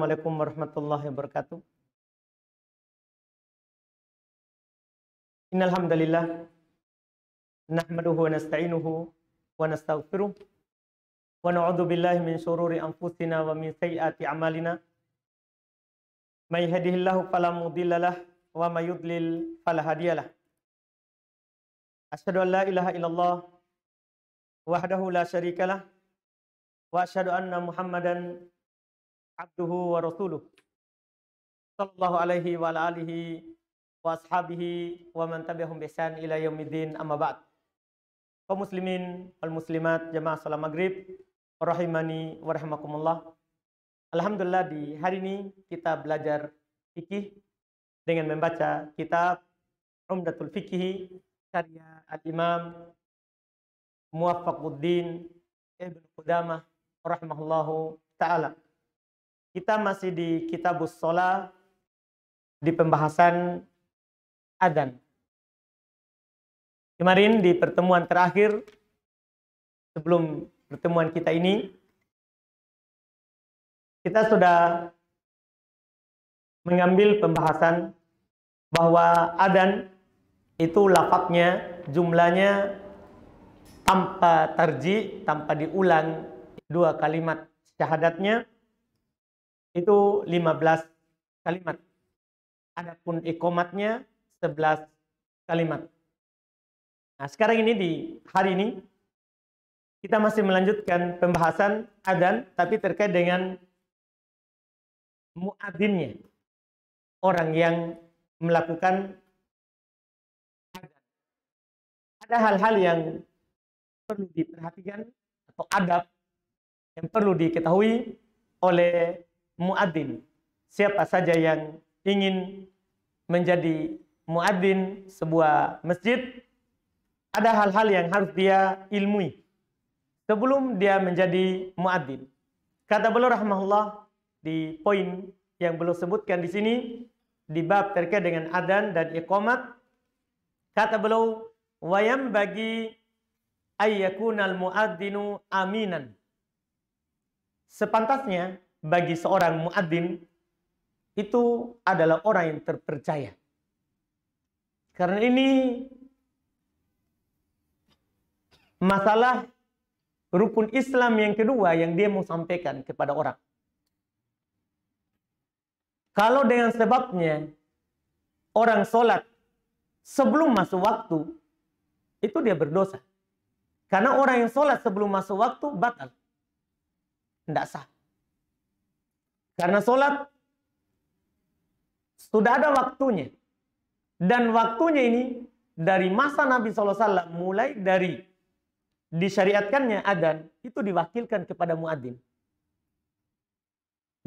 Assalamualaikum warahmatullahi wabarakatuh. Innal hamdalillah nahmaduhu wa nasta'inuhu wa nastaghfiruh wa na'udzu billahi min syururi anfusina wa min sayyiati a'malina. May yahdihillahu fala mudhillalah wa may yudlil fala hadiyalah. Asyhadu an la ilaha illallah wahdahu la syarikalah wa asyhadu anna Muhammadan abduhu wa rasuluh sallallahu alaihi wa ala alihi wa ashabihi wa man tabi'ahum bi ihsan ila yaumiddin, amma ba'd. Kaum muslimin wal muslimat jamaah salat maghrib rahimani wa rahimakumullah. Alhamdulillah, di hari ini kita belajar fikih dengan membaca kitab Umdatul Fiqh karya Al-Imam Muwaffaquddin Ibnu Qudamah rahimahullahu ta'ala. Kita masih di Kitabus Shalah, di pembahasan adzan. Kemarin di pertemuan terakhir sebelum pertemuan kita ini, kita sudah mengambil pembahasan bahwa adzan itu lafadznya, jumlahnya tanpa tarji, tanpa diulang dua kalimat syahadatnya, itu 15 kalimat. Adapun iqamatnya 11 kalimat. Nah, sekarang ini di hari ini kita masih melanjutkan pembahasan adzan, tapi terkait dengan muadzinnya, orang yang melakukan adzan. Ada hal-hal yang perlu diperhatikan atau adab yang perlu diketahui oleh muadzin. Siapa saja yang ingin menjadi muadzin sebuah masjid, ada hal-hal yang harus dia ilmui sebelum dia menjadi muadzin. Kata beliau rahimahullah di poin yang beliau sebutkan di sini di bab terkait dengan adzan dan iqamat, kata beliau, wayam bagi ayyakunal muadzinu aminan. Sepantasnya bagi seorang muadzin itu adalah orang yang terpercaya. Karena ini masalah rukun Islam yang kedua yang dia mau sampaikan kepada orang. Kalau dengan sebabnya orang sholat sebelum masuk waktu, itu dia berdosa. Karena orang yang sholat sebelum masuk waktu batal, tidak sah. Karena sholat sudah ada waktunya. Dan waktunya ini dari masa Nabi SAW, mulai dari disyariatkannya adzan, itu diwakilkan kepada muadzin.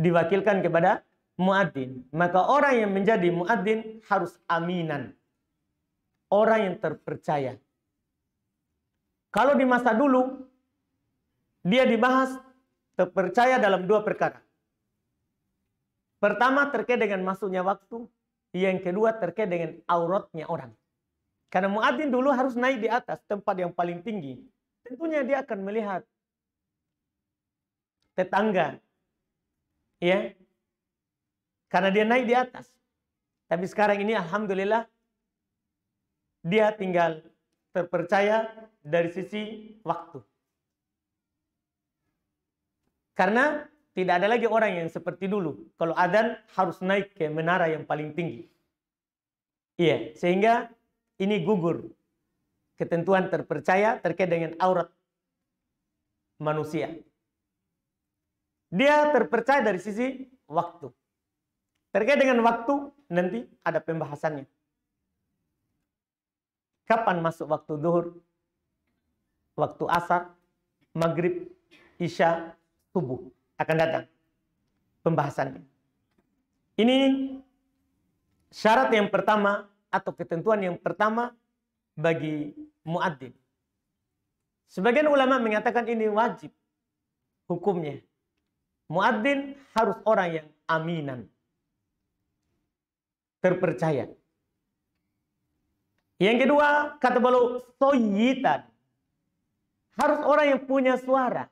Diwakilkan kepada muadzin. Maka orang yang menjadi muadzin harus aminan. Orang yang terpercaya. Kalau di masa dulu, dia dibahas terpercaya dalam dua perkara. Pertama terkait dengan masuknya waktu, yang kedua terkait dengan auratnya orang. Karena muadzin dulu harus naik di atas tempat yang paling tinggi. Tentunya dia akan melihat tetangga, ya, karena dia naik di atas. Tapi sekarang ini alhamdulillah dia tinggal terpercaya dari sisi waktu. Karena tidak ada lagi orang yang seperti dulu. Kalau adzan harus naik ke menara yang paling tinggi. Iya, sehingga ini gugur ketentuan terpercaya terkait dengan aurat manusia. Dia terpercaya dari sisi waktu. Terkait dengan waktu, nanti ada pembahasannya. Kapan masuk waktu zuhur, waktu asar, maghrib, isya, subuh. Akan datang pembahasannya. Ini syarat yang pertama atau ketentuan yang pertama bagi muadzin. Sebagian ulama mengatakan ini wajib hukumnya. Muadzin harus orang yang aminan, terpercaya. Yang kedua, kata beliau, soyitan. Harus orang yang punya suara.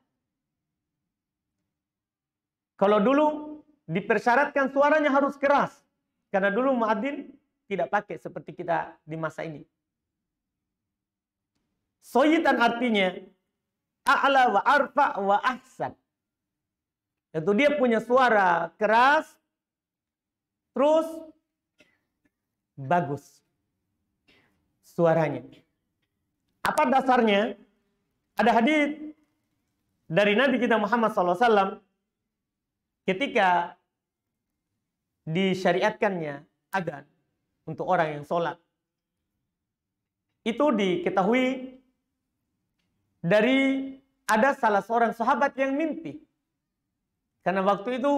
Kalau dulu dipersyaratkan suaranya harus keras. Karena dulu muadzin tidak pakai seperti kita di masa ini. Soyitan artinya a'la wa arfa wa ahsan. Yaitu dia punya suara keras, terus bagus suaranya. Apa dasarnya? Ada hadis dari Nabi kita Muhammad SAW ketika disyariatkannya adzan untuk orang yang sholat. Itu diketahui dari ada salah seorang sahabat yang mimpi. Karena waktu itu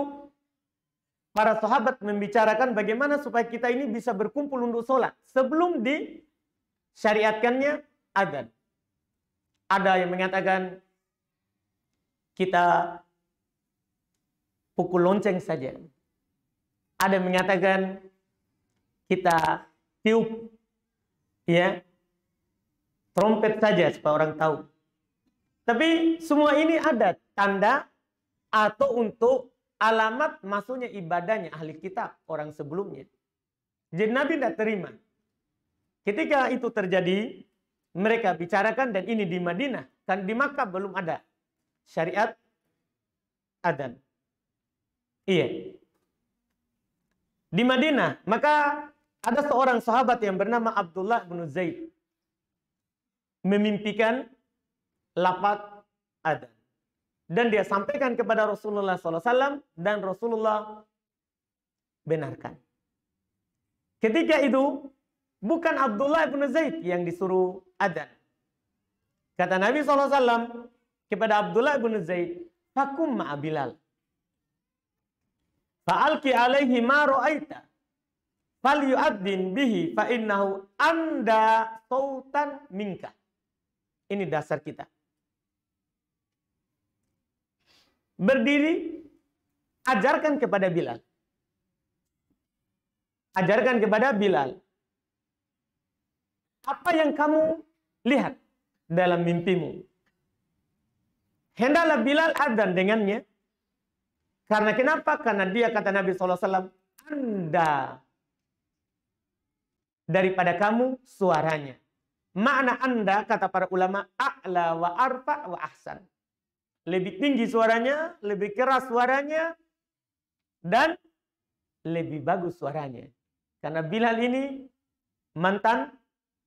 para sahabat membicarakan bagaimana supaya kita ini bisa berkumpul untuk sholat sebelum disyariatkannya adzan. Ada yang mengatakan kita pukul lonceng saja. Ada yang mengatakan kita tiup ya trompet saja supaya orang tahu. Tapi semua ini ada tanda atau untuk alamat masuknya ibadahnya ahli kitab orang sebelumnya. Jadi Nabi tidak terima. Ketika itu terjadi, mereka bicarakan dan ini di Madinah. Kan di Makkah belum ada syariat adzan. Iya. Di Madinah, maka ada seorang sahabat yang bernama Abdullah bin Zaid memimpikan lafaz adzan. Dan dia sampaikan kepada Rasulullah SAW dan Rasulullah benarkan. Ketika itu bukan Abdullah bin Zaid yang disuruh adzan. Kata Nabi SAW kepada Abdullah bin Zaid, "Fakum ma'a Bilal. Fa'alki alaihi ma ra'aita. Falyu'adzin bihi fa innahu anda sautan minka." Ini dasar kita. Berdiri, ajarkan kepada Bilal. Ajarkan kepada Bilal. Apa yang kamu lihat dalam mimpimu? Hendaklah Bilal adzan dengannya. Karena kenapa? Karena dia kata Nabi SAW, Anda daripada kamu suaranya. Makna Anda, kata para ulama, a'la wa arfa wa ahsan. Lebih tinggi suaranya, lebih keras suaranya, dan lebih bagus suaranya. Karena Bilal ini mantan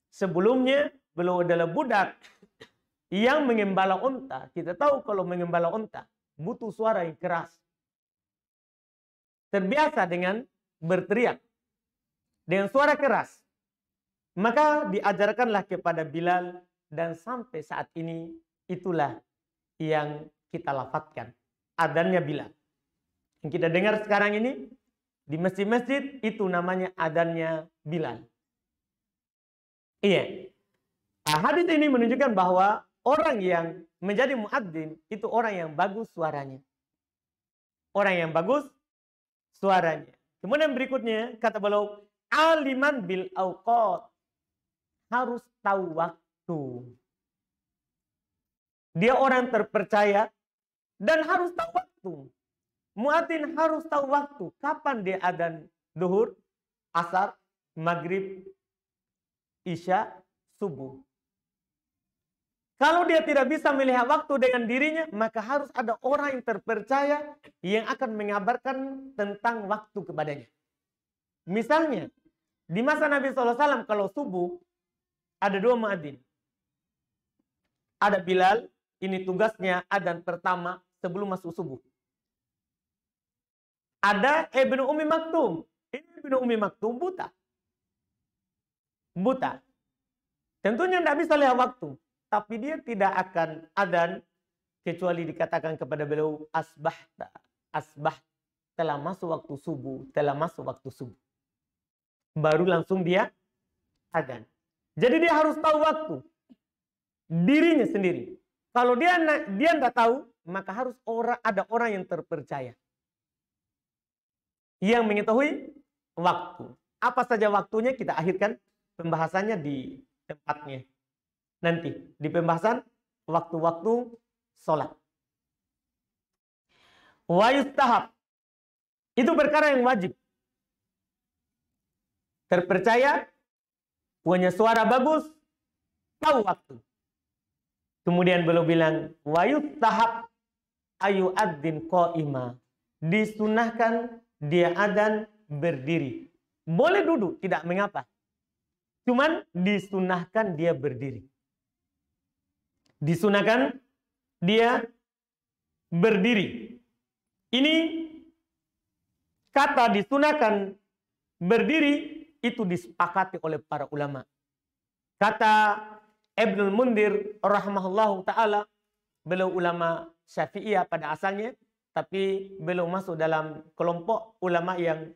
sebelumnya belum adalah budak yang mengembala unta. Kita tahu kalau mengembala unta butuh suara yang keras. Terbiasa dengan berteriak dengan suara keras. Maka diajarkanlah kepada Bilal dan sampai saat ini itulah yang kita lafadzkan. Adzannya Bilal. Yang kita dengar sekarang ini di masjid-masjid itu namanya adzannya Bilal. Iya. Nah, hadis ini menunjukkan bahwa orang yang menjadi muadzin itu orang yang bagus suaranya. Orang yang bagus suaranya. Kemudian berikutnya kata beliau, aliman bil auqat. Harus tahu waktu. Dia orang terpercaya dan harus tahu waktu. Muadzin harus tahu waktu. Kapan dia adzan duhur, asar, maghrib, isya, subuh. Kalau dia tidak bisa melihat waktu dengan dirinya, maka harus ada orang yang terpercaya yang akan mengabarkan tentang waktu kepadanya. Misalnya, di masa Nabi SAW kalau subuh, ada dua muadzin. Ada Bilal, ini tugasnya adzan pertama sebelum masuk subuh. Ada Ibnu Ummi Maktum. Ini Ibnu Ummi Maktum buta. Buta. Tentunya tidak bisa lihat waktu. Tapi dia tidak akan adzan kecuali dikatakan kepada beliau asbahta. Asbah telah masuk waktu subuh. Telah masuk waktu subuh. Baru langsung dia adzan. Jadi dia harus tahu waktu. Dirinya sendiri. Kalau dia tidak tahu, maka harus ada orang yang terpercaya. Yang mengetahui waktu. Apa saja waktunya kita akhirkan pembahasannya di tempatnya. Nanti di pembahasan waktu-waktu sholat. Wa yustahab. Itu perkara yang wajib. Terpercaya, punya suara bagus, tahu waktu. Kemudian beliau bilang, wa yustahab ayu adzin qaima. Disunahkan dia adzan berdiri. Boleh duduk, tidak mengapa. Cuman disunahkan dia berdiri. Disunahkan dia berdiri. Ini kata disunahkan berdiri itu disepakati oleh para ulama. Kata Ibnul Mundir rahimahullahu taala, beliau ulama Syafi'iyah pada asalnya, tapi beliau masuk dalam kelompok ulama yang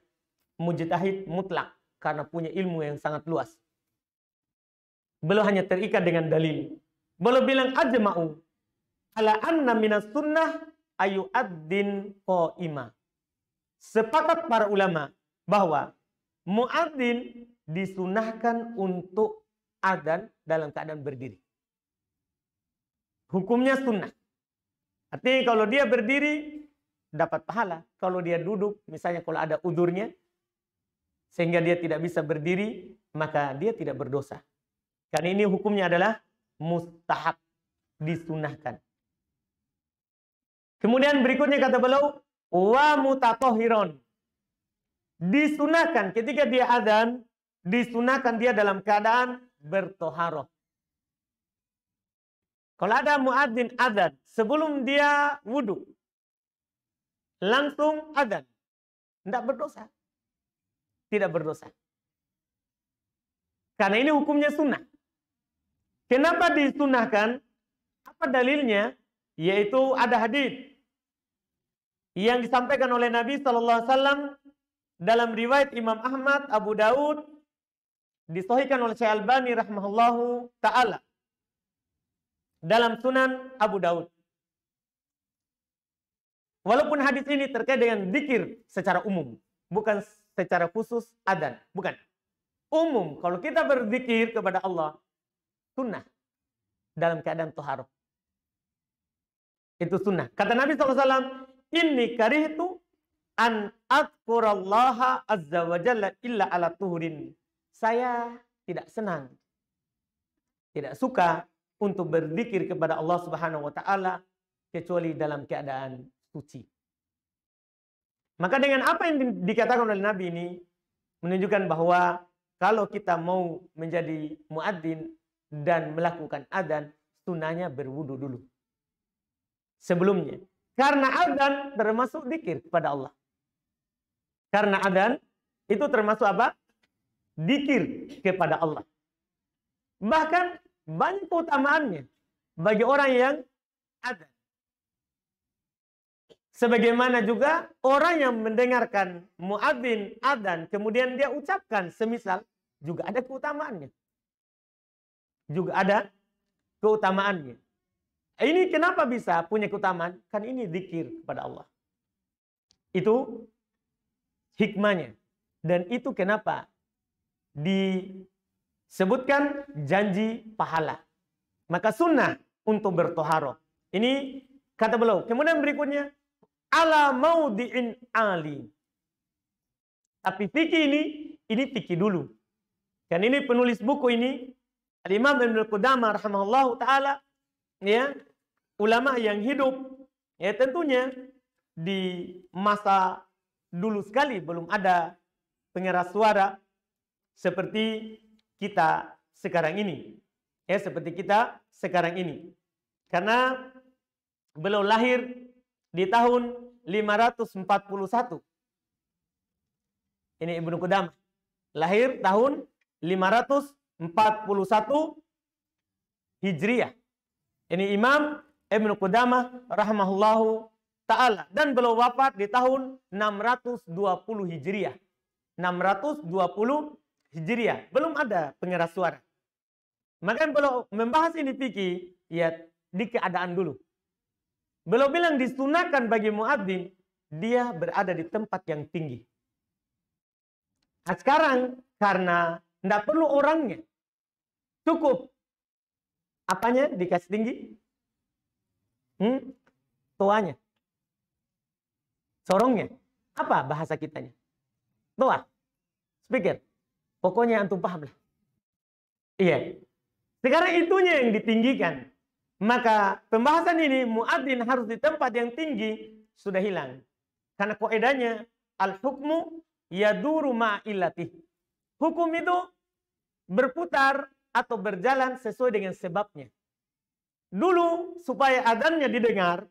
mujtahid mutlak karena punya ilmu yang sangat luas. Beliau hanya terikat dengan dalil. Beliau bilang ajma'u ala anna minas sunnah ayu ad-din qaima. Sepakat para ulama bahwa muadzin disunahkan untuk adzan dalam keadaan berdiri. Hukumnya sunnah. Artinya kalau dia berdiri dapat pahala. Kalau dia duduk, misalnya kalau ada udurnya sehingga dia tidak bisa berdiri, maka dia tidak berdosa. Karena ini hukumnya adalah mustahab, disunahkan. Kemudian berikutnya kata beliau, wa mutatahhiron. Disunahkan ketika dia adzan, disunahkan dia dalam keadaan bertoharoh. Kalau ada muadzin adzan, sebelum dia wudhu, langsung adzan, tidak berdosa. Tidak berdosa. Karena ini hukumnya sunnah. Kenapa disunahkan? Apa dalilnya? Yaitu ada hadis yang disampaikan oleh Nabi SAW dalam riwayat Imam Ahmad, Abu Daud, disahihkan oleh Syekh Albani rahimahullahu taala dalam Sunan Abu Daud. Walaupun hadis ini terkait dengan zikir secara umum, bukan secara khusus adzan, bukan. Umum, kalau kita berzikir kepada Allah, sunnah dalam keadaan taharah. Itu sunnah. Kata Nabi SAW, inni karihtu an adhkurallaha azza wa jalla illa ala tuhurin. Saya tidak senang, tidak suka untuk berzikir kepada Allah Subhanahu wa taala kecuali dalam keadaan suci. Maka dengan apa yang dikatakan oleh Nabi ini menunjukkan bahwa kalau kita mau menjadi muadzin dan melakukan adzan, sunnahnya berwudu dulu sebelumnya. Karena adzan termasuk zikir kepada Allah. Karena adzan itu termasuk apa? Zikir kepada Allah. Bahkan banyak keutamaannya bagi orang yang adzan. Sebagaimana juga orang yang mendengarkan muadzin adzan kemudian dia ucapkan semisal, juga ada keutamaannya. Juga ada keutamaannya. Ini kenapa bisa punya keutamaan? Kan ini zikir kepada Allah. Itu hikmahnya. Dan itu kenapa disebutkan janji pahala. Maka sunnah untuk bertoharoh. Ini kata beliau. Kemudian berikutnya, ala maudi'in ali. Tapi fikih ini fikih dulu. Dan ini penulis buku ini, Al-Imam Ibnu Qudamah rahimahullahu taala, ya, ulama yang hidup, ya tentunya di masa dulu sekali belum ada pengeras suara seperti kita sekarang ini. Ya, seperti kita sekarang ini. Karena beliau lahir di tahun 541. Ini Ibnu Qudamah. Lahir tahun 541 Hijriah. Ini Imam Ibnu Qudamah rahimahullahu ta'ala. Dan beliau wafat di tahun 620 Hijriah. 620 Hijriah. Belum ada pengeras suara. Maka beliau membahas ini fikih, ya di keadaan dulu. Beliau bilang disunahkan bagi muadzin, dia berada di tempat yang tinggi. Nah, sekarang karena tidak perlu orangnya, cukup apanya dikasih tinggi? Toanya, sorongnya. Apa bahasa kitanya? Doa. Speaker. Pokoknya antum paham lah. Iya. Sekarang itunya yang ditinggikan. Maka pembahasan ini muadzin harus di tempat yang tinggi sudah hilang. Karena kaidahnya al-hukmu yaduru ma'illatih. Hukum itu berputar atau berjalan sesuai dengan sebabnya. Dulu supaya adzannya didengar,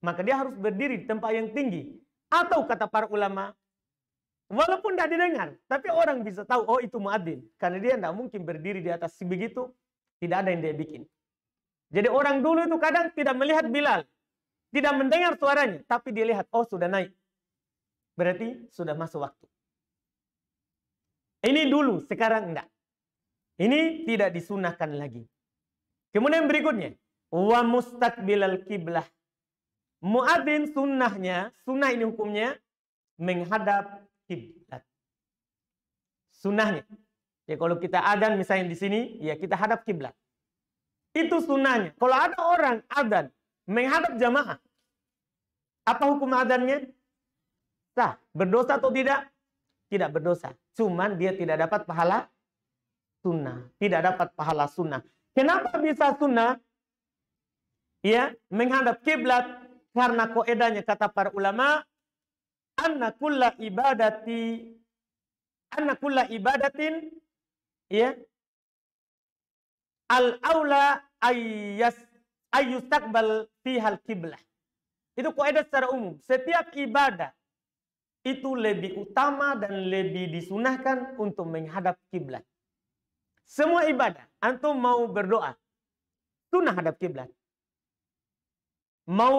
maka dia harus berdiri di tempat yang tinggi. Atau kata para ulama, walaupun tidak didengar, tapi orang bisa tahu, oh itu muadzin. Karena dia tidak mungkin berdiri di atas begitu, tidak ada yang dia bikin. Jadi orang dulu itu kadang tidak melihat Bilal, tidak mendengar suaranya, tapi dia lihat, oh sudah naik. Berarti sudah masuk waktu. Ini dulu, sekarang enggak. Ini tidak disunahkan lagi. Kemudian berikutnya, wa mustaqbilal kiblah. Muadzin sunnahnya, sunnah ini hukumnya menghadap kiblat. Sunnahnya. Ya kalau kita adzan misalnya di sini, ya kita hadap kiblat. Itu sunnahnya. Kalau ada orang adzan menghadap jamaah, apa hukum adzannya? Sah. Berdosa atau tidak? Tidak berdosa. Cuman dia tidak dapat pahala sunnah. Tidak dapat pahala sunnah. Kenapa bisa sunnah? Ya, menghadap kiblat karena kaidahnya kata para ulama, anna kulla ibadatin ya al-aula ayyustaqbal fihal kiblah. Itu kaidah secara umum. Setiap ibadah itu lebih utama dan lebih disunahkan untuk menghadap kiblat. Semua ibadah, antum mau berdoa, sunnah hadap kiblat. Mau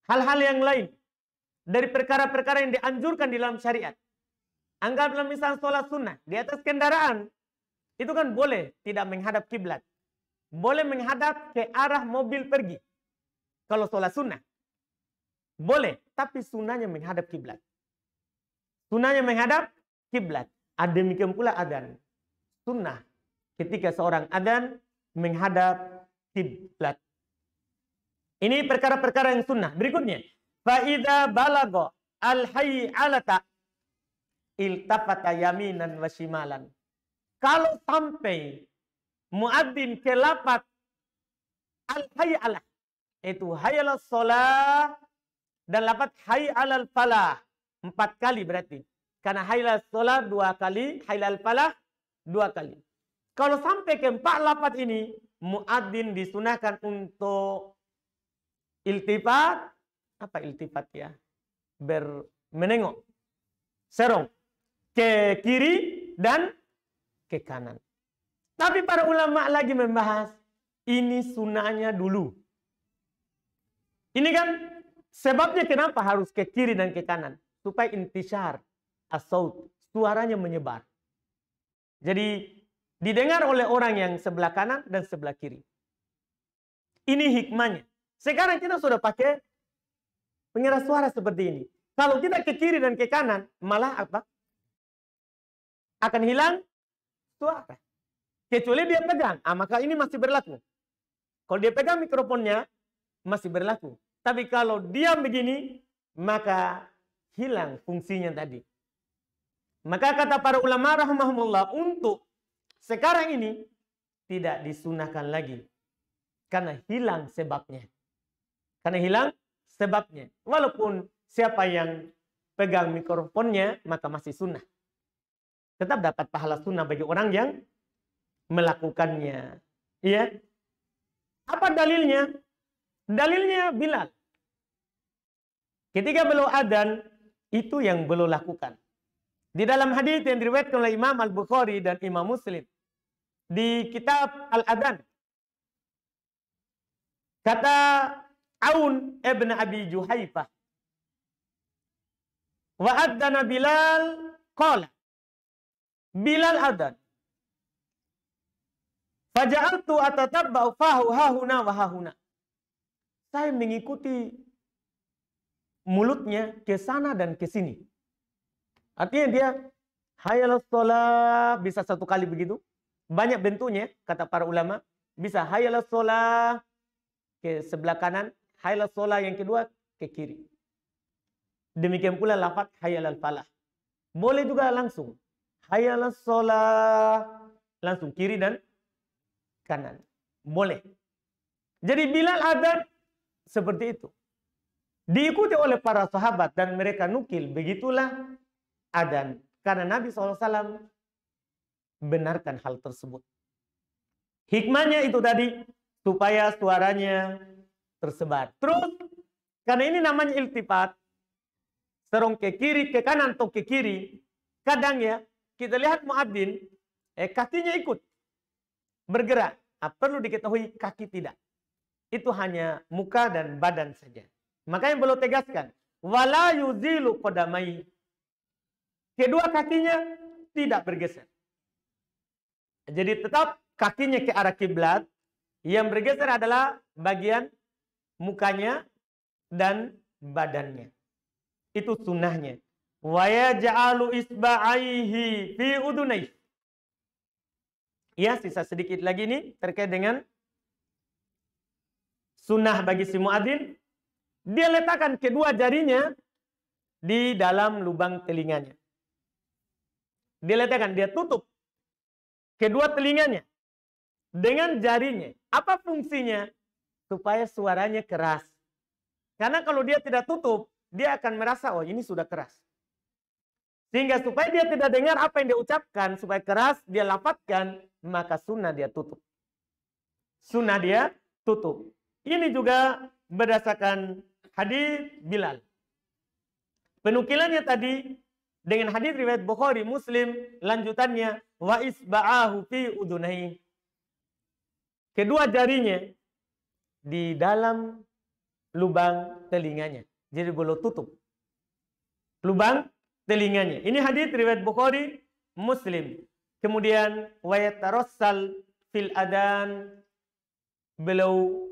hal-hal yang lain dari perkara-perkara yang dianjurkan di dalam syariat. Anggaplah misal sholat sunnah di atas kendaraan, itu kan boleh tidak menghadap kiblat. Boleh menghadap ke arah mobil pergi. Kalau sholat sunnah. Boleh, tapi sunnahnya menghadap kiblat. Sunnahnya menghadap kiblat. Demikian pula adzan. Sunnah ketika seorang adzan menghadap kiblat. Ini perkara-perkara yang sunnah. Berikutnya, fa idza balagha al-hayy 'alata iltafata yaminan wa shimalan. Kalau sampai muadzin ke lafaz al-hayy 'ala, itu hayya shalah dan lafaz hayy 'alal falah 4 kali berarti. Karena hayy 'alal shalah 2 kali, hayy 'alal falah 2 kali. Kalau sampai ke 4 lafaz ini, muadzin disunahkan untuk iltifat. Apa iltifat ya? Menengok. Serong. Ke kiri dan ke kanan. Tapi para ulama lagi membahas, ini sunnahnya dulu. Ini kan sebabnya kenapa harus ke kiri dan ke kanan. Supaya intishar as-saut, suaranya menyebar. Jadi didengar oleh orang yang sebelah kanan dan sebelah kiri. Ini hikmahnya. Sekarang kita sudah pakai pengeras suara seperti ini. Kalau kita ke kiri dan ke kanan, malah apa? Akan hilang suara. Kecuali dia pegang. Maka ini masih berlaku. Kalau dia pegang mikrofonnya, masih berlaku. Tapi kalau diam begini, maka hilang fungsinya tadi. Maka kata para ulama rahimahumullah, untuk sekarang ini tidak disunahkan lagi. Karena hilang sebabnya. Karena hilang sebabnya. Walaupun siapa yang pegang mikrofonnya, maka masih sunnah. Tetap dapat pahala sunnah bagi orang yang melakukannya. Iya. Apa dalilnya? Dalilnya Bilal. Ketika beliau adzan, itu yang beliau lakukan. Di dalam hadis yang diriwayatkan oleh Imam Al-Bukhari dan Imam Muslim. Di kitab Al-Adzan. Kata Aun ibn Abi Juhaifah. Wa adzana Bilal qala. Bilal adzan. Faja'altu atatabba'u fahu hahuna wa hahuna. Saya mengikuti mulutnya ke sana dan ke sini. Artinya dia hayal sholah bisa 1 kali begitu. Banyak bentuknya kata para ulama. Bisa hayal sholah ke sebelah kanan, hayya sholat yang kedua ke kiri. Demikian pula lafaz hayya al falah. Boleh juga langsung hayya sholat, langsung kiri dan kanan. Boleh. Jadi Bilal adzan seperti itu. Diikuti oleh para sahabat dan mereka nukil. Begitulah adzan. Karena Nabi SAW benarkan hal tersebut. Hikmahnya itu tadi, supaya suaranya tersebar. Terus, karena ini namanya iltifat, serong ke kiri, ke kanan, atau ke kiri, kadang ya, kita lihat muadzin, kakinya ikut bergerak. Perlu diketahui kaki tidak. Itu hanya muka dan badan saja. Makanya beliau tegaskan, wala yuzilu qadamai. Kedua kakinya tidak bergeser. Jadi tetap kakinya ke arah kiblat, yang bergeser adalah bagian mukanya dan badannya. Itu sunnahnya. Wa yaj'alu isba'aihi fi udunai. Ya, sisa sedikit lagi ini terkait dengan sunnah bagi si muadzin. Dia letakkan kedua jarinya di dalam lubang telinganya. Dia letakkan, dia tutup kedua telinganya dengan jarinya. Apa fungsinya? Supaya suaranya keras. Karena kalau dia tidak tutup, dia akan merasa, oh ini sudah keras. Sehingga supaya dia tidak dengar apa yang dia ucapkan, supaya keras, dia lafadzkan, maka sunnah dia tutup. Sunnah dia tutup. Ini juga berdasarkan hadis Bilal. Penukilannya tadi dengan hadis riwayat Bukhari, Muslim, lanjutannya wa isba'ahu fi udunai. Kedua jarinya di dalam lubang telinganya. Jadi boleh tutup lubang telinganya. Ini hadis riwayat Bukhari, Muslim. Kemudian wa yatarassal fil adan, beliau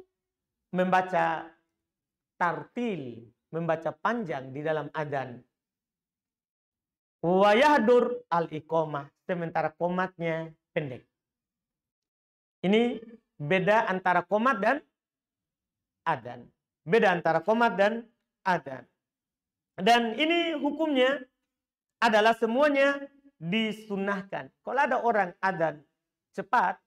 membaca tartil, membaca panjang di dalam adzan. Wa yahdur al-iqamah, sementara qomatnya pendek. Ini beda antara qomat dan adzan. Beda antara qomat dan adzan. Dan ini hukumnya adalah semuanya disunnahkan. Kalau ada orang adzan cepat,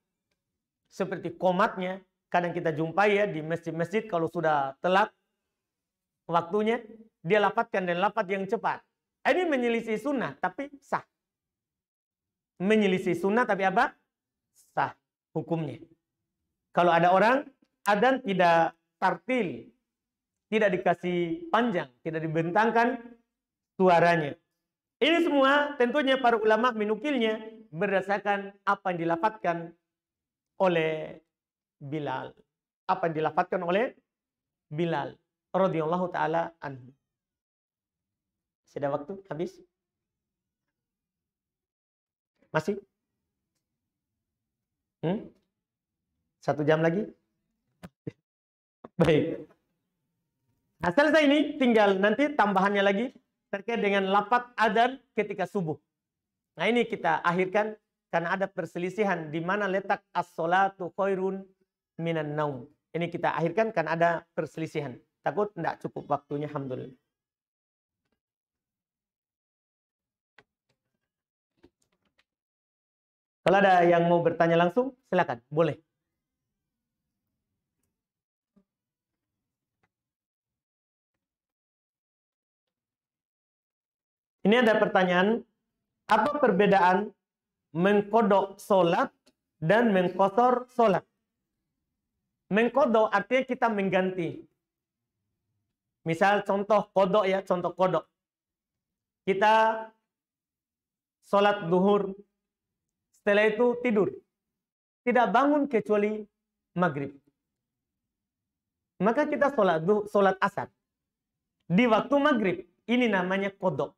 seperti qomatnya, kadang kita jumpai ya di masjid-masjid kalau sudah telat waktunya, dia lafadzkan dan lafadz yang cepat. Ini menyelisih sunnah, tapi sah. Menyelisih sunnah, tapi apa? Sah hukumnya. Kalau ada orang adzan tidak tartil, tidak dikasih panjang, tidak dibentangkan suaranya. Ini semua tentunya para ulama menukilnya berdasarkan apa yang dilafadzkan oleh Bilal. Apa yang dilafadzkan oleh Bilal radhiyallahu taala anhu. Sudah waktu habis? Masih? 1 jam lagi? Baik. Nah, selesai ini tinggal nanti tambahannya lagi terkait dengan lafaz adzan ketika subuh. Nah, ini kita akhirkan karena ada perselisihan di mana letak as-sholatu khairun minan naum. Ini kita akhirkan karena ada perselisihan. Takut tidak cukup waktunya, alhamdulillah. Kalau ada yang mau bertanya langsung, silakan, boleh. Ini ada pertanyaan, apa perbedaan mengkodok sholat dan mengkosor sholat? Mengkodok artinya kita mengganti. Misal contoh kodok ya, contoh kodok. Kita sholat duhur, setelah itu tidur. Tidak bangun kecuali maghrib. Maka kita sholat asar. Di waktu maghrib, ini namanya kodok.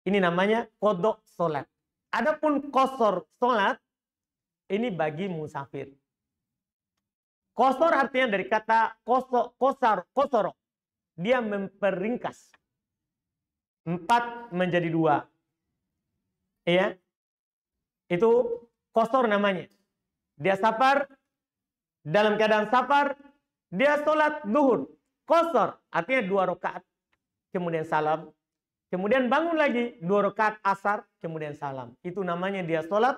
Ini namanya kodok sholat. Adapun kosor sholat, ini bagi musafir. Kosor artinya dari kata kosoro. Dia memperingkas. 4 menjadi 2. Ya. Itu kosor namanya. Dia safar, dalam keadaan safar, dia sholat duhur, qasar, artinya 2 rakaat, kemudian salam. Kemudian bangun lagi 2 rakaat asar, kemudian salam. Itu namanya dia sholat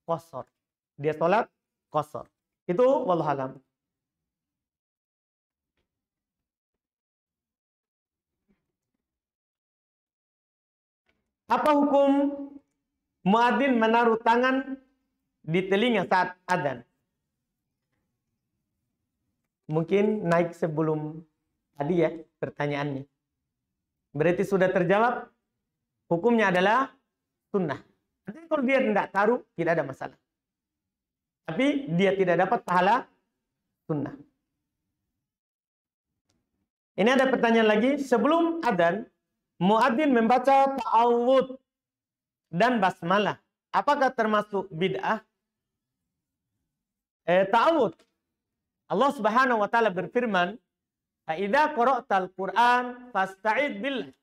qasar. Dia sholat qasar. Itu wallahu alam. Apa hukum muadzin menaruh tangan di telinga saat adzan? Mungkin naik sebelum tadi ya pertanyaannya. Berarti sudah terjawab, hukumnya adalah sunnah. Nanti kalau dia tidak taruh, tidak ada masalah. Tapi dia tidak dapat pahala sunnah. Ini ada pertanyaan lagi. Sebelum adzan, muadzin membaca ta'awudz dan basmalah. Apakah termasuk bid'ah? Ta'awudz. Allah Subhanahu wa taala berfirman, "Fa'idza qara'tal Qur'an fasta'id billah."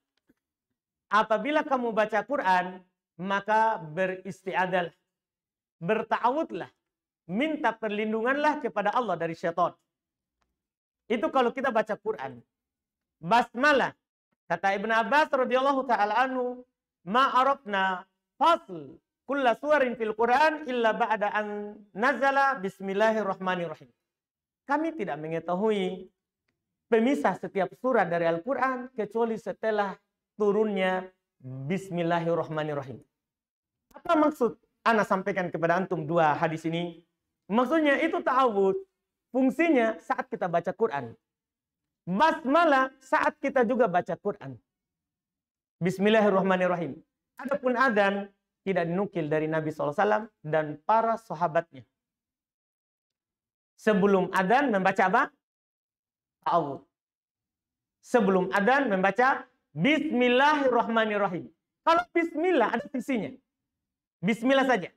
Apabila kamu baca Quran, maka beristi'adzah. Berta'awudlah. Minta perlindunganlah kepada Allah dari syaitan. Itu kalau kita baca Quran. Basmalah. Kata Ibn Abbas radhiyallahu taala anhu, "Ma arafna fasl kulla suwarin fil Quran illa ba'da an nazala bismillahirrahmanirrahim." Kami tidak mengetahui pemisah setiap surat dari Al-Quran kecuali setelah turunnya bismillahirrahmanirrahim. Apa maksud ana sampaikan kepada antum 2 hadis ini? Maksudnya itu ta'awudz, fungsinya saat kita baca Quran. Basmalah saat kita juga baca Quran. Bismillahirrahmanirrahim. Adapun adzan tidak dinukil dari Nabi SAW dan para sahabatnya. Sebelum adzan membaca apa? Ta'awudz. Sebelum adzan membaca bismillahirrahmanirrahim. Kalau bismillah ada fungsinya. Bismillah saja.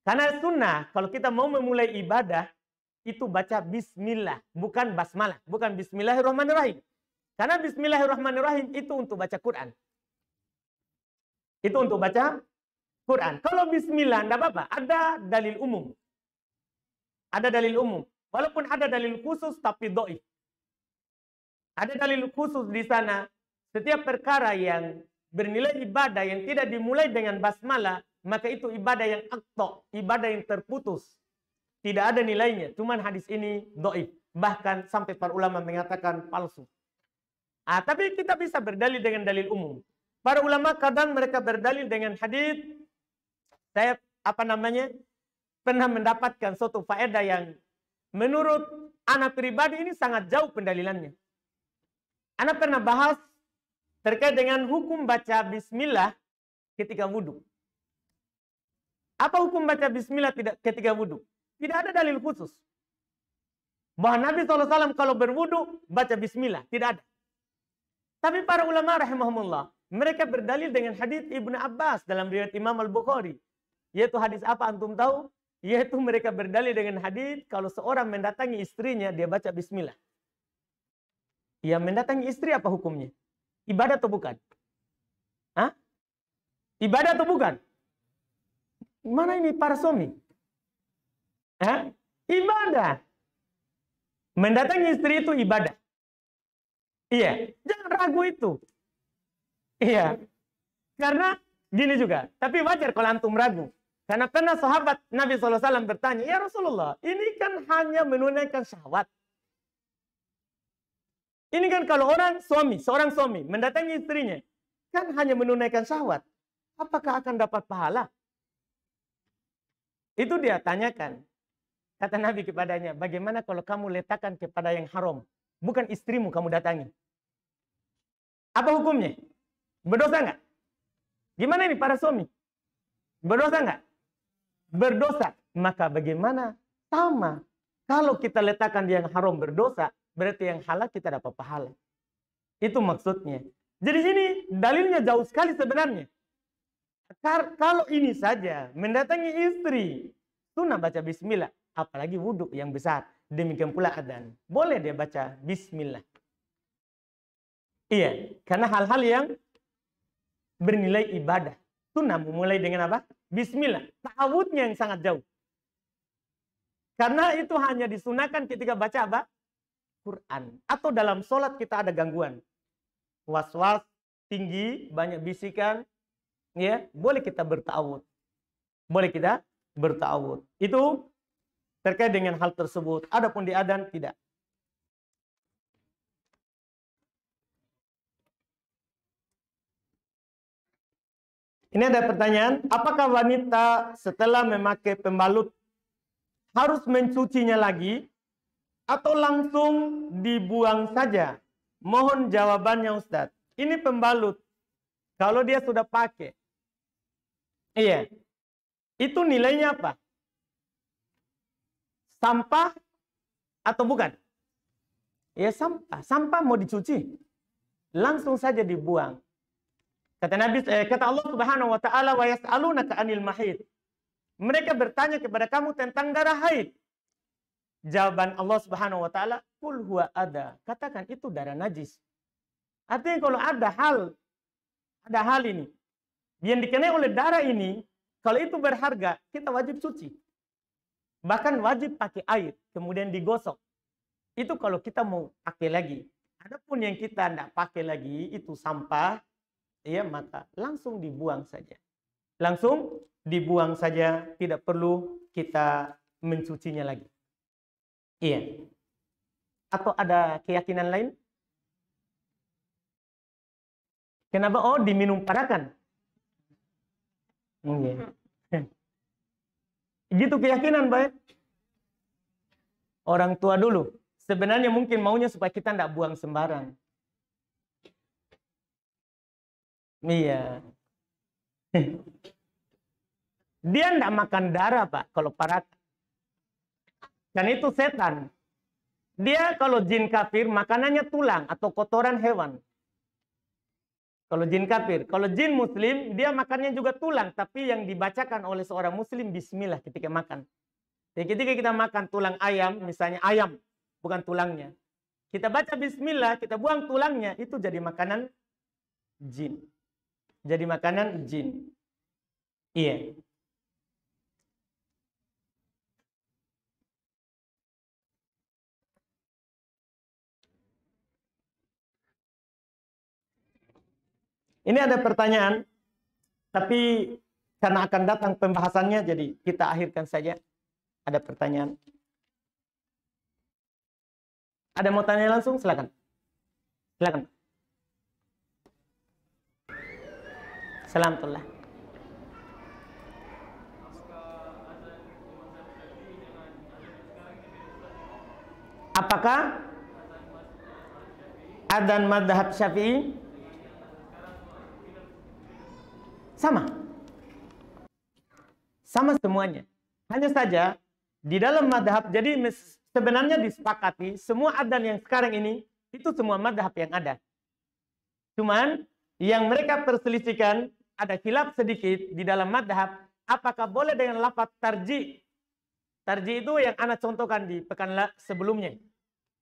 Karena sunnah kalau kita mau memulai ibadah itu baca bismillah, bukan basmalah, bukan bismillahirrahmanirrahim. Karena bismillahirrahmanirrahim itu untuk baca Quran. Itu untuk baca Quran. Kalau bismillah tidak apa-apa, ada dalil umum. Ada dalil umum. Walaupun ada dalil khusus tapi dhaif. Ada dalil khusus di sana. Setiap perkara yang bernilai ibadah yang tidak dimulai dengan basmalah, maka itu ibadah yang aqta, ibadah yang terputus. Tidak ada nilainya. Cuman hadis ini dhaif. Bahkan sampai para ulama mengatakan palsu. Tapi kita bisa berdalil dengan dalil umum. Para ulama kadang mereka berdalil dengan hadis. Saya pernah mendapatkan suatu faedah yang menurut anak pribadi ini sangat jauh pendalilannya. Anak pernah bahas terkait dengan hukum baca bismillah ketika wudhu. Apa hukum baca bismillah ketika wudhu? Tidak ada dalil khusus. Bahwa Nabi SAW kalau berwudhu baca bismillah. Tidak ada. Tapi para ulama rahimahumullah, mereka berdalil dengan hadis Ibnu Abbas dalam riwayat Imam Al-Bukhari. Yaitu hadis apa antum tahu? Yaitu mereka berdalil dengan hadis kalau seorang mendatangi istrinya, dia baca bismillah. Ya, mendatangi istri apa hukumnya? Ibadah atau bukan? Hah? Ibadah atau bukan? Mana ini para suami? Hah? Ibadah. Mendatangi istri itu ibadah. Iya, jangan ragu itu. Iya. Karena gini juga, tapi wajar kalau antum ragu. Karena pernah sahabat Nabi SAW bertanya, "Ya Rasulullah, ini kan hanya menunaikan syahwat. Ini kan kalau seorang suami mendatangi istrinya, kan hanya menunaikan syahwat. Apakah akan dapat pahala?" Itu dia tanyakan. Kata Nabi kepadanya, "Bagaimana kalau kamu letakkan kepada yang haram? Bukan istrimu kamu datangi. Apa hukumnya? Berdosa nggak? Gimana ini para suami? Berdosa nggak? Berdosa. Maka bagaimana? Sama. Kalau kita letakkan di yang haram berdosa, berarti yang halal kita dapat pahala. Itu maksudnya. Jadi ini dalilnya jauh sekali sebenarnya. Kalau ini saja mendatangi istri, sunnah baca bismillah, apalagi wudhu yang besar. Demikian pula adzan. Boleh dia baca bismillah. Iya, karena hal-hal yang bernilai ibadah. Sunnah memulai dengan apa? Bismillah. Ta'awudnya yang sangat jauh. Karena itu hanya disunahkan ketika baca apa? Quran. Atau dalam sholat kita ada gangguan. Was-was tinggi, banyak bisikan. Ya, boleh kita berta'awud. Boleh kita berta'awud. Itu terkait dengan hal tersebut. Adapun di adzan tidak. Ini ada pertanyaan, apakah wanita setelah memakai pembalut harus mencucinya lagi atau langsung dibuang saja? Mohon jawabannya Ustadz. Ini pembalut. Kalau dia sudah pakai. Iya. Itu nilainya apa? Sampah atau bukan? Ya sampah. Sampah mau dicuci. Langsung saja dibuang. Kata Nabi, kata Allah Subhanahu wa taala, wa yas'alunaka 'anil mahid. Mereka bertanya kepada kamu tentang darah haid. Jawaban Allah Subhanahu wa taala, qul huwa ada. Katakan itu darah najis. Artinya kalau ada hal ini yang dikenai oleh darah ini, kalau itu berharga, kita wajib cuci. Bahkan wajib pakai air, kemudian digosok. Itu kalau kita mau pakai lagi. Adapun yang kita tidak pakai lagi, itu sampah, ya maka langsung dibuang saja. Langsung dibuang saja, tidak perlu kita mencucinya lagi. Iya. Atau ada keyakinan lain? Kenapa? Oh, diminum parakan. Iya. Gitu keyakinan, baik. Orang tua dulu. Sebenarnya mungkin maunya supaya kita tidak buang sembarang. Iya. Dia tidak makan darah, Pak, kalau parakan. Dan itu setan. Dia kalau jin kafir, makanannya tulang atau kotoran hewan. Kalau jin kafir. Kalau jin muslim, dia makannya juga tulang. Tapi yang dibacakan oleh seorang muslim, bismillah ketika makan. Jadi ketika kita makan tulang ayam, misalnya ayam, bukan tulangnya. Kita baca bismillah, kita buang tulangnya, itu jadi makanan jin. Jadi makanan jin. Iya. Ini ada pertanyaan, tapi karena akan datang pembahasannya, jadi kita akhirkan saja. Ada pertanyaan. Ada mau tanya langsung? Silakan. Silakan. Salamullah. Apakah adzan mazhab Syafi'i sama? Sama semuanya. Hanya saja di dalam mazhab, jadi sebenarnya disepakati semua adzan yang sekarang ini itu semua mazhab yang ada. Cuman yang mereka perselisihkan ada khilaf sedikit di dalam mazhab, apakah boleh dengan lafaz tarji. Tarji itu yang anak contohkan di pekan sebelumnya.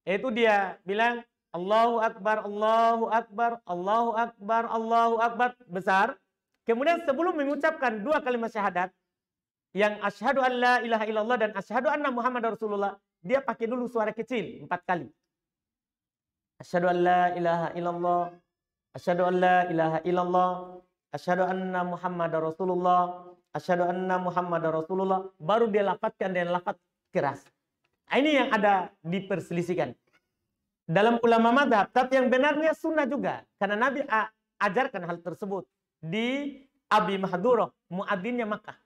Yaitu dia bilang Allahu Akbar, Allahu Akbar, Allahu Akbar, Allahu Akbar besar. Kemudian sebelum mengucapkan dua kalimat syahadat, yang asyhadu an la ilaha illallah dan asyhadu anna Muhammad Rasulullah, dia pakai dulu suara kecil 4 kali. Asyhadu an la ilaha illallah, asyhadu an la ilaha illallah, asyhadu anna Muhammad Rasulullah, asyhadu anna Muhammad Rasulullah, baru dia lafadzkan dengan lafaz keras. Ini yang ada diperselisihkan dalam ulama mazhab, tapi yang benarnya sunnah juga, karena Nabi ajarkan hal tersebut di Abi Mahdurah, muadzinnya Makkah.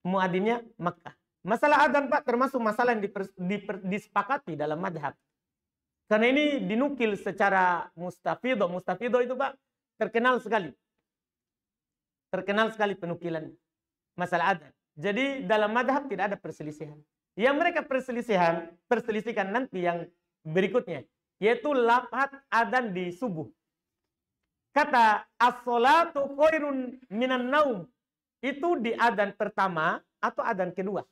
Muadzinnya Makkah. Masalah adzan, Pak, termasuk masalah yang disepakati dalam mazhab. Karena ini dinukil secara mustafidah. Mustafidah itu, Pak, terkenal sekali. Terkenal sekali penukilan masalah adzan. Jadi dalam mazhab tidak ada perselisihan. Yang mereka perselisihkan nanti yang berikutnya, yaitu lafaz adzan di subuh. Kata as-salatu khairun minan naum, itu di adzan pertama atau adzan kedua.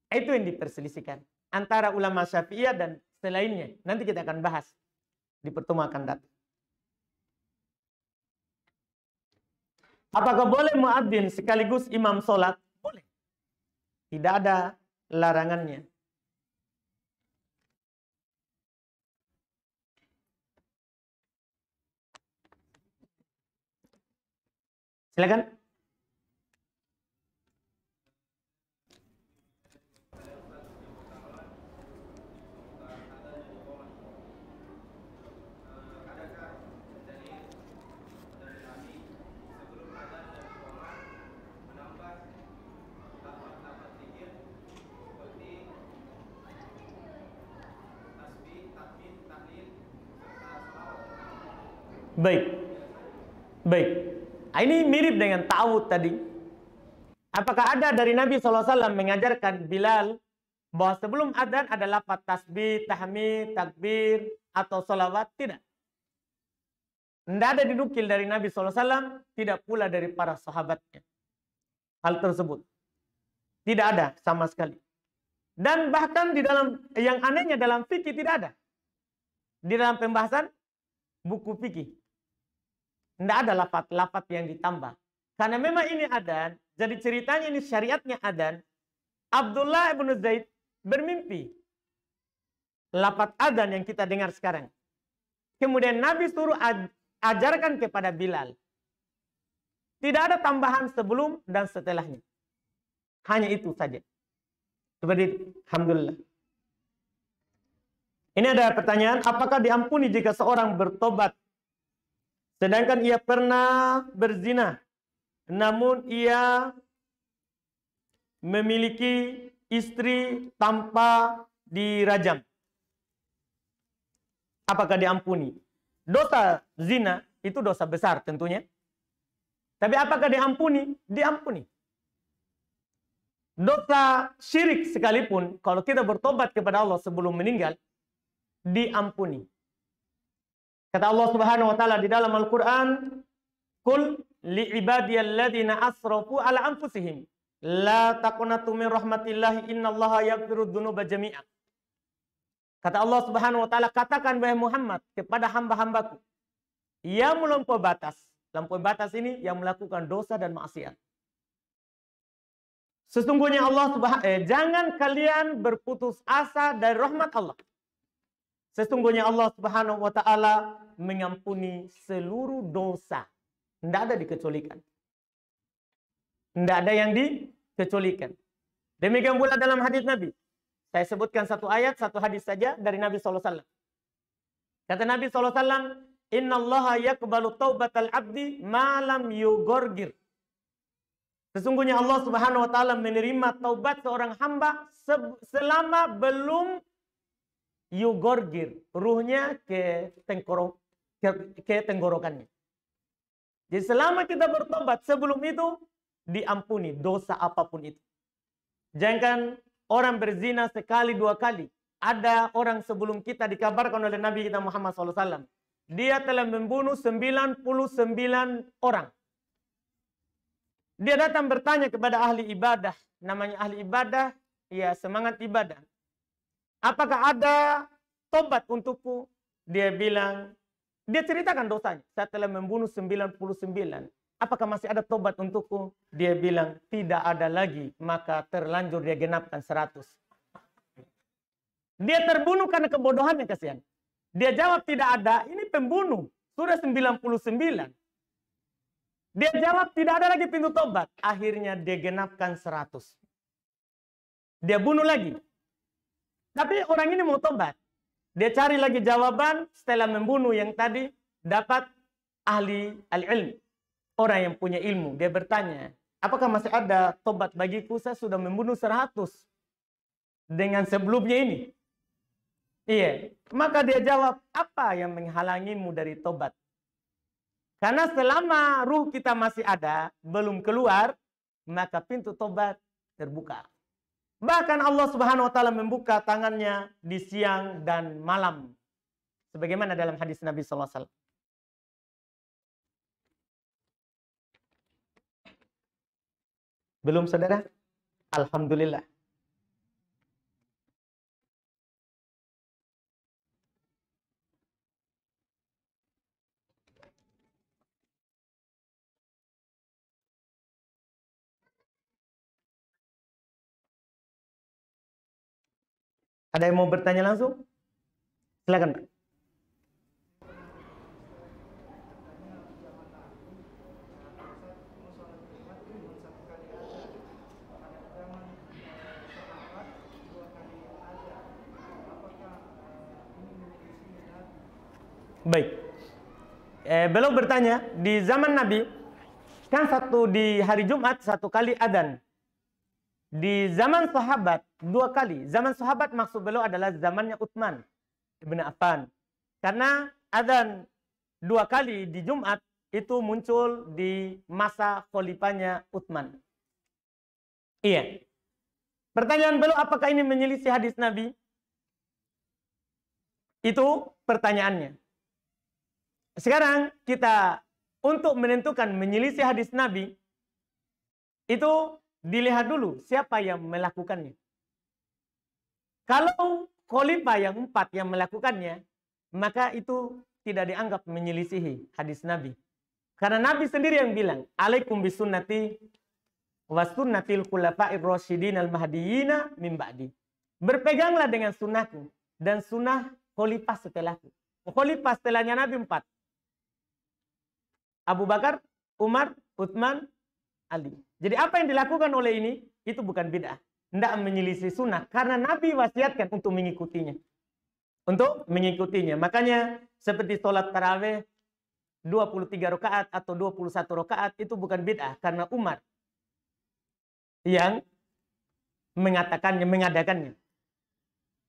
Itu yang diperselisihkan antara ulama Syafi'iyah dan selainnya. Nanti kita akan bahas di pertemuan akan datang. Apakah boleh muadzin sekaligus imam sholat? Boleh. Tidak ada larangannya. Silakan. Baik. Baik. Ini mirip dengan ta'awud tadi. Apakah ada dari Nabi SAW mengajarkan Bilal bahwa sebelum adzan ada lafaz tasbih, tahmid, takbir, atau salawat? Tidak. Tidak ada dinukil dari Nabi SAW, tidak pula dari para sahabatnya. Hal tersebut. Tidak ada sama sekali. Dan bahkan di dalam, yang anehnya dalam fikih tidak ada. Di dalam pembahasan buku fikih. Tidak ada lafaz-lafaz yang ditambah. Karena memang ini adzan, jadi ceritanya ini syariatnya adzan. Abdullah ibn Zaid bermimpi. Lafaz adzan yang kita dengar sekarang. Kemudian Nabi suruh ajarkan kepada Bilal. Tidak ada tambahan sebelum dan setelahnya. Hanya itu saja. Seperti itu. Alhamdulillah. Ini ada pertanyaan, apakah diampuni jika seorang bertobat sedangkan ia pernah berzina, namun ia memiliki istri tanpa dirajam? Apakah diampuni? Dosa zina itu dosa besar tentunya. Tapi apakah diampuni? Diampuni. Dosa syirik sekalipun, kalau kita bertobat kepada Allah sebelum meninggal, diampuni. Kata Allah Subhanahu wa taala di dalam Al-Qur'an, "Qul li ibadiyalladzina asrafu ala anfusihim la taqnatu min rahmatillah innallaha yaghfiru dzunuba jami'a." Kata Allah Subhanahu wa taala, katakan wahai Muhammad kepada hamba-hambaku yang melampaui batas. Lampaui batas ini yang melakukan dosa dan maksiat. Sesungguhnya jangan kalian berputus asa dari rahmat Allah. Sesungguhnya Allah Subhanahu wa taala mengampuni seluruh dosa. Tidak ada dikecualikan. Tidak ada yang dikecualikan. Demikian pula dalam hadis Nabi. Saya sebutkan satu ayat, satu hadis saja dari Nabi SAW. Kata Nabi SAW, "Inna allaha yakbalu taubatal abdi malam yugorgir." Sesungguhnya Allah Subhanahu wa taala menerima taubat seorang hamba selama belum yugorgir, ruhnya ke tenggorokannya. Jadi selama kita bertobat sebelum itu diampuni dosa apapun itu. Jangan orang berzina sekali dua kali. Ada orang sebelum kita dikabarkan oleh Nabi kita Muhammad SAW. Dia telah membunuh 99 orang. Dia datang bertanya kepada ahli ibadah. Namanya ahli ibadah, ya semangat ibadah. Apakah ada tobat untukku? Dia bilang, dia ceritakan dosanya. Saya telah membunuh 99. Apakah masih ada tobat untukku? Dia bilang, tidak ada lagi. Maka terlanjur dia genapkan 100. Dia terbunuh karena kebodohannya, kasihan. Dia jawab tidak ada, ini pembunuh. Sudah 99. Dia jawab tidak ada lagi pintu tobat. Akhirnya dia genapkan 100. Dia bunuh lagi. Tapi orang ini mau tobat. Dia cari lagi jawaban setelah membunuh yang tadi, dapat ahli al-ilm. Orang yang punya ilmu. Dia bertanya, apakah masih ada tobat bagiku? Saya sudah membunuh 100 dengan sebelumnya ini. Iya. Maka dia jawab, apa yang menghalangimu dari tobat? Karena selama ruh kita masih ada, belum keluar, maka pintu tobat terbuka. Bahkan Allah Subhanahu wa taala membuka tangannya di siang dan malam. Sebagaimana dalam hadis Nabi sallallahu alaihi wasallam. Belum, saudara? Alhamdulillah. Ada yang mau bertanya langsung? Silakan, Pak. Baik. Beliau bertanya, di zaman Nabi kan di hari Jumat 1 kali adzan. Di zaman sahabat 2 kali. Zaman sahabat maksud beliau adalah zamannya Utsman ibn Affan. Karena adzan 2 kali di Jumat itu muncul di masa khalifahnya Utsman. Iya. Pertanyaan beliau, apakah ini menyelisih hadis Nabi? Itu pertanyaannya. Sekarang kita untuk menentukan menyelisih hadis Nabi, itu dilihat dulu siapa yang melakukannya. Kalau khalifah yang 4 yang melakukannya, maka itu tidak dianggap menyelisihi hadis Nabi. Karena Nabi sendiri yang bilang, alaikum bisunnati wa sunnatil khulafa'ir rasyidin al-mahdiyina min ba'di. Berpeganglah dengan sunnahku dan sunnah khalifah setelahku. Khalifah setelahnya Nabi 4. Abu Bakar, Umar, Utsman, Ali. Jadi apa yang dilakukan oleh ini, itu bukan bid'ah. Tidak menyelisih sunnah. Karena Nabi wasiatkan untuk mengikutinya. Untuk mengikutinya. Makanya seperti sholat tarawih 23 rakaat atau 21 rakaat itu bukan bid'ah. Karena Umar yang mengadakannya.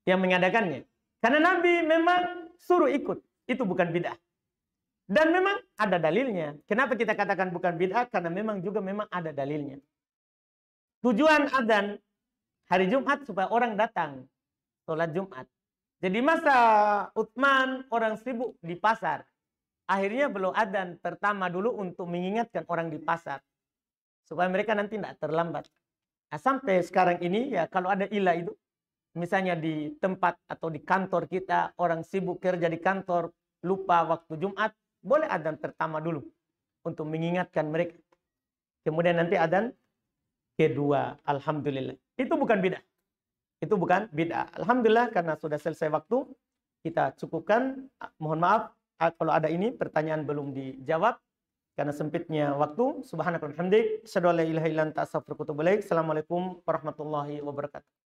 Yang mengadakannya. Karena Nabi memang suruh ikut. Itu bukan bid'ah. Dan memang ada dalilnya. Kenapa kita katakan bukan bid'ah? Karena memang ada dalilnya. Tujuan adzan hari Jumat supaya orang datang sholat Jumat. Jadi masa Utsman orang sibuk di pasar. Akhirnya beliau adzan pertama dulu untuk mengingatkan orang di pasar. Supaya mereka nanti tidak terlambat. Nah, sampai sekarang ini ya kalau ada ilah itu. Misalnya di tempat atau di kantor kita. Orang sibuk kerja di kantor. Lupa waktu Jumat. Boleh adzan pertama dulu untuk mengingatkan mereka. Kemudian nanti adzan kedua. Alhamdulillah. Itu bukan bid'ah. Itu bukan bid'ah. Alhamdulillah karena sudah selesai waktu. Kita cukupkan. Mohon maaf kalau ada ini pertanyaan belum dijawab. Karena sempitnya waktu. Subhanakallahumma wa bihamdik. Asyhadu an la ilaha illa anta astaghfiruka wa atubu ilaik. Assalamualaikum warahmatullahi wabarakatuh.